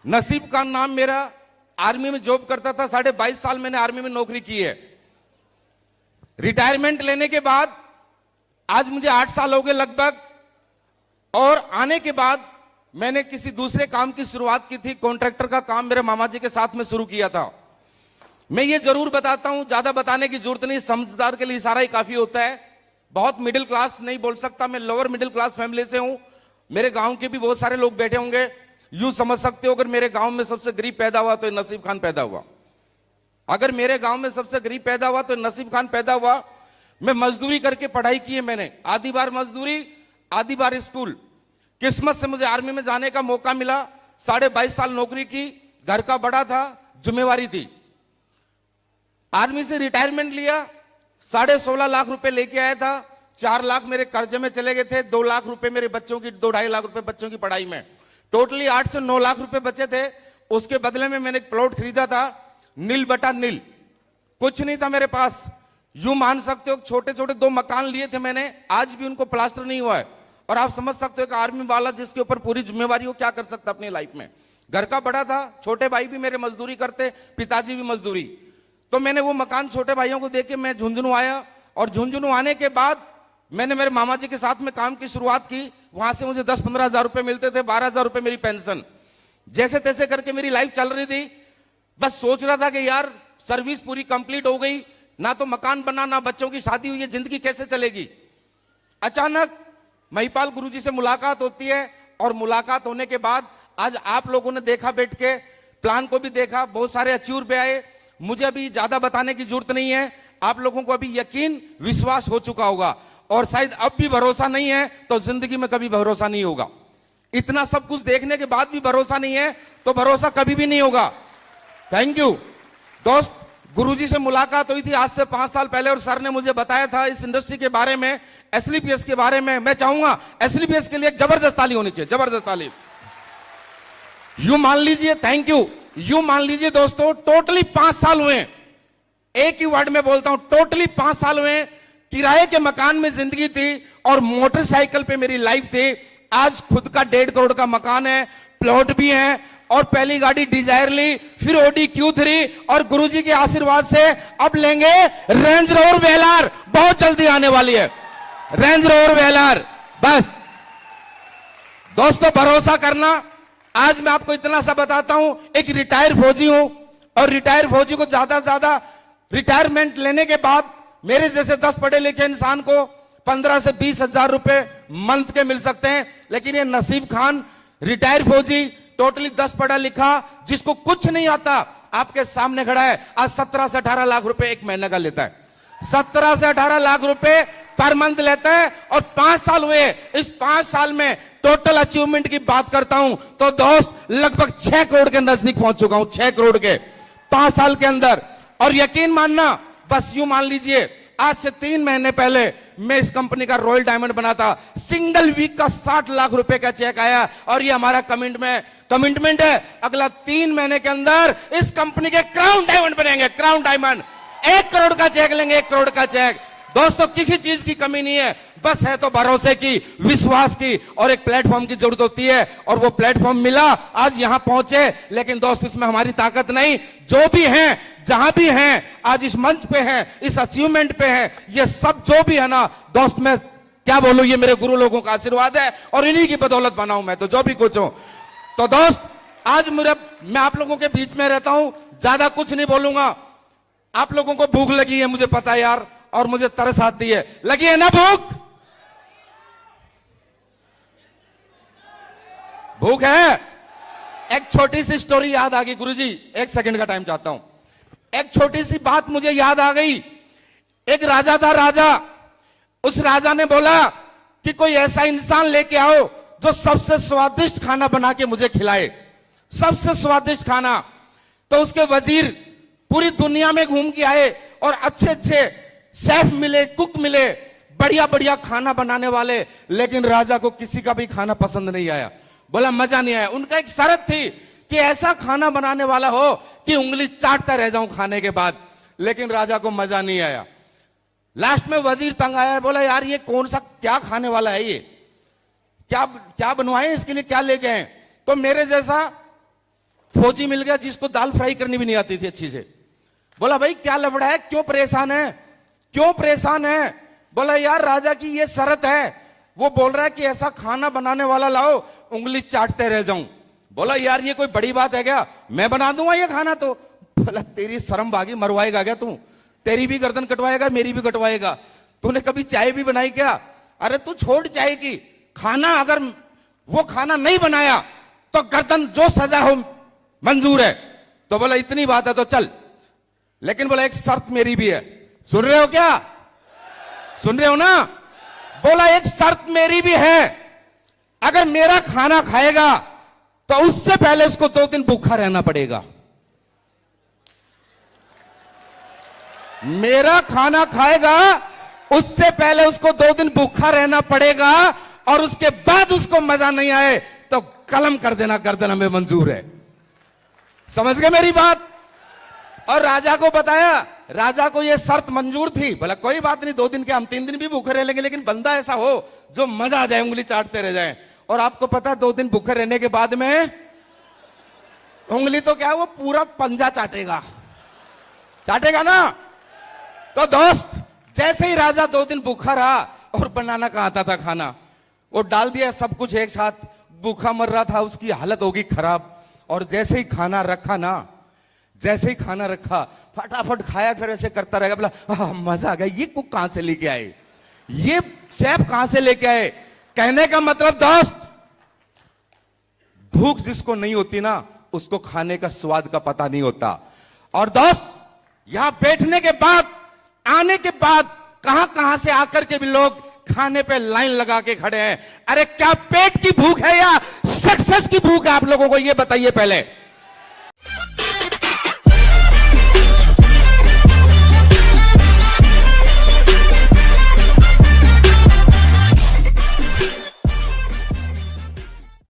नसीब का नाम मेरा, आर्मी में जॉब करता था, 22.5 साल मैंने आर्मी में नौकरी की है। रिटायरमेंट लेने के बाद आज मुझे 8 साल हो गए लगभग, और आने के बाद मैंने किसी दूसरे काम की शुरुआत की थी। कॉन्ट्रैक्टर का काम मेरे मामा जी के साथ में शुरू किया था। मैं ये जरूर बताता हूं, ज्यादा बताने की जरूरत नहीं, समझदार के लिए इशारा ही काफी होता है। बहुत मिडिल क्लास नहीं बोल सकता, मैं लोअर मिडिल क्लास फैमिली से हूं। मेरे गांव के भी बहुत सारे लोग बैठे होंगे, यूं समझ सकते हो अगर मेरे गांव में सबसे गरीब पैदा हुआ तो नसीब खान पैदा हुआ। अगर मेरे गांव में सबसे गरीब पैदा हुआ तो नसीब खान पैदा हुआ। मैं मजदूरी करके पढ़ाई की है मैंने, आधी बार मजदूरी आधी बार स्कूल। किस्मत से मुझे आर्मी में जाने का मौका मिला। 22.5 साल नौकरी की, घर का बड़ा था, जिम्मेवारी थी। आर्मी से रिटायरमेंट लिया, 16.5 लाख रुपए लेके आया था। 4 लाख मेरे कर्जे में चले गए थे, 2 लाख रुपए मेरे बच्चों की, 2-2.5 लाख रुपए बच्चों की पढ़ाई में, टोटली 8 से 9 लाख रुपए बचे थे। उसके बदले में मैंने एक प्लॉट खरीदा था, नील बटा नील, कुछ नहीं था मेरे पास। यूं मान सकते हो छोटे छोटे 2 मकान लिए थे मैंने, आज भी उनको प्लास्टर नहीं हुआ है। और आप समझ सकते हो कि आर्मी वाला जिसके ऊपर पूरी जिम्मेवारी हो क्या कर सकता अपनी लाइफ में। घर का बड़ा था, छोटे भाई भी मेरे मजदूरी करते, पिताजी भी मजदूरी। तो मैंने वो मकान छोटे भाइयों को देके मैं झुंझुनू आया, और झुंझुनू आने के बाद मैंने मेरे मामा जी के साथ में काम की शुरुआत की। वहां से मुझे 10-15 हजार रुपए मिलते थे, 12,000 रुपए मेरी पेंशन। जैसे तैसे करके मेरी लाइफ चल रही थी। बस सोच रहा था कि यार सर्विस पूरी कंप्लीट हो गई, ना तो मकान बना, ना बच्चों की शादी हुई है, जिंदगी कैसे चलेगी। अचानक महिपाल गुरुजी से मुलाकात होती है, और मुलाकात होने के बाद आज आप लोगों ने देखा, बैठ के प्लान को भी देखा, बहुत सारे अचूर पे आए। मुझे अभी ज्यादा बताने की जरूरत नहीं है, आप लोगों को अभी यकीन विश्वास हो चुका होगा, और शायद अब भी भरोसा नहीं है तो जिंदगी में कभी भरोसा नहीं होगा। इतना सब कुछ देखने के बाद भी भरोसा नहीं है तो भरोसा कभी भी नहीं होगा। थैंक यू दोस्त। गुरुजी से मुलाकात हुई थी आज से 5 साल पहले, और सर ने मुझे बताया था इस इंडस्ट्री के बारे में, एसलीपीएस के बारे में। मैं चाहूंगा एसलीपीएस के लिए एक जबरदस्त ताली होनी चाहिए, जबरदस्त ताली। यूं मान लीजिए, थैंक यू। यूं मान लीजिए दोस्तों, टोटली 5 साल हुए, एक ही वर्ड में बोलता हूं, टोटली 5 साल हुए। किराए के मकान में जिंदगी थी, और मोटरसाइकिल पे मेरी लाइफ थी। आज खुद का 1.5 करोड़ का मकान है, प्लॉट भी है, और पहली गाड़ी डिजायर ली, फिर ऑडी Q3, और गुरुजी के आशीर्वाद से अब लेंगे रेंज रोवर वेलार, बहुत जल्दी आने वाली है रेंज रोवर वेलार। बस दोस्तों भरोसा करना। आज मैं आपको इतना सा बताता हूं, एक रिटायर फौजी हूं, और रिटायर फौजी को ज्यादा से ज्यादा रिटायरमेंट लेने के बाद मेरे जैसे 10 पढ़े लिखे इंसान को 15 से 20 हजार रुपए मंथ के मिल सकते हैं। लेकिन ये नसीब खान रिटायर फौजी, टोटली 10 पढ़ा लिखा, जिसको कुछ नहीं आता, आपके सामने खड़ा है, आज 17 से 18 लाख रुपए एक महीने का लेता है। 17 से 18 लाख रुपए पर मंथ लेता है, और 5 साल हुए। इस 5 साल में टोटल अचीवमेंट की बात करता हूं तो दोस्त लगभग 6 करोड़ के नजदीक पहुंच चुका हूं, 6 करोड़ के 5 साल के अंदर। और यकीन मानना, बस यूं मान लीजिए, आज से 3 महीने पहले मैं इस कंपनी का रॉयल डायमंड बना था। सिंगल वीक का 60 लाख रुपए का चेक आया, और ये हमारा कमिटमेंट है, अगला 3 महीने के अंदर इस कंपनी के क्राउन डायमंड बनेंगे, क्राउन डायमंड। 1 करोड़ का चेक लेंगे, 1 करोड़ का चेक। दोस्तों किसी चीज की कमी नहीं है, बस है तो भरोसे की, विश्वास की, और एक प्लेटफॉर्म की जरूरत होती है। और वो प्लेटफॉर्म मिला, आज यहां पहुंचे। लेकिन दोस्त इसमें हमारी ताकत नहीं, जो भी हैं, जहां भी हैं, आज इस मंच पे हैं, इस अचीवमेंट पे हैं, ये सब जो भी है ना दोस्त, मैं क्या बोलूं, ये मेरे गुरु लोगों का आशीर्वाद है, और इन्हीं की बदौलत बना हूं मैं तो, जो भी कुछ हूं। तो दोस्त आज मैं आप लोगों के बीच में रहता हूं, ज्यादा कुछ नहीं बोलूंगा। आप लोगों को भूख लगी है, मुझे पता है यार, और मुझे तरस आती है, लगी है ना भूख? भूख है। एक छोटी सी स्टोरी याद आ गई गुरुजी, 1 सेकंड का टाइम चाहता हूं। एक छोटी सी बात मुझे याद आ गई। एक राजा था, राजा। उस राजा ने बोला कि कोई ऐसा इंसान लेके आओ जो सबसे स्वादिष्ट खाना बना के मुझे खिलाए, सबसे स्वादिष्ट खाना। तो उसके वजीर पूरी दुनिया में घूम के आए, और अच्छे अच्छे शेफ मिले, कुक मिले, बढ़िया बढ़िया खाना बनाने वाले। लेकिन राजा को किसी का भी खाना पसंद नहीं आया, बोला मजा नहीं आया। उनका एक शर्त थी कि ऐसा खाना बनाने वाला हो कि उंगली चाटता रह जाऊं खाने के बाद। लेकिन राजा को मजा नहीं आया। लास्ट में वजीर तंग आया, बोला यार ये कौन सा क्या खाने वाला है, ये क्या क्या बनवाए, इसके लिए क्या ले गए? तो मेरे जैसा फौजी मिल गया जिसको दाल फ्राई करनी भी नहीं आती थी अच्छी से। बोला भाई क्या लफड़ा है, क्यों परेशान है, क्यों परेशान है? बोला यार राजा की ये शर्त है, वो बोल रहा है कि ऐसा खाना बनाने वाला लाओ उंगली चाटते रह जाऊं। बोला यार ये कोई बड़ी बात है क्या, मैं बना दूंगा ये खाना तो। बोला तेरी शर्म भागी, मरवाएगा क्या तू, तेरी भी गर्दन कटवाएगा मेरी भी कटवाएगा। तूने कभी चाय भी बनाई क्या? अरे तू छोड़ चाय की, खाना अगर वो खाना नहीं बनाया तो गर्दन जो सजा हो मंजूर है। तो बोला इतनी बात है तो चल, लेकिन बोला एक शर्त मेरी भी है। सुन रहे हो क्या, सुन रहे हो ना? बोला एक शर्त मेरी भी है, अगर मेरा खाना खाएगा तो उससे पहले उसको 2 दिन भूखा रहना पड़ेगा। मेरा खाना खाएगा उससे पहले उसको 2 दिन भूखा रहना पड़ेगा, और उसके बाद उसको मजा नहीं आए तो कलम कर देना, गर्दन हमें मंजूर है। समझ गए मेरी बात? और राजा को बताया, राजा को यह शर्त मंजूर थी। बोला कोई बात नहीं, 2 दिन के हम 3 दिन भी भूखे रह लेंगे, लेकिन बंदा ऐसा हो जो मजा आ जाए, उंगली चाटते रह जाए। और आपको पता है 2 दिन भूखे रहने के बाद में उंगली तो क्या, वो पूरा पंजा चाटेगा, चाटेगा ना। तो दोस्त जैसे ही राजा 2 दिन भूखा रहा, और बनाना कहां आता था खाना, वो डाल दिया सब कुछ एक साथ, भूखा मर रहा था, उसकी हालत होगी खराब। और जैसे ही खाना रखा ना, जैसे ही खाना रखा फटाफट खाया, फिर ऐसे करता रहेगा। बोला मजा आ गया, ये कुक कहां से लेके आए, ये शेफ कहां से लेके आए? कहने का मतलब दोस्त, भूख जिसको नहीं होती ना, उसको खाने का स्वाद का पता नहीं होता। और दोस्त यहां बैठने के बाद, आने के बाद कहां कहां से आकर के भी लोग खाने पे लाइन लगा के खड़े हैं। अरे क्या पेट की भूख है या सक्सेस की भूख है आप लोगों को, ये बताइए पहले।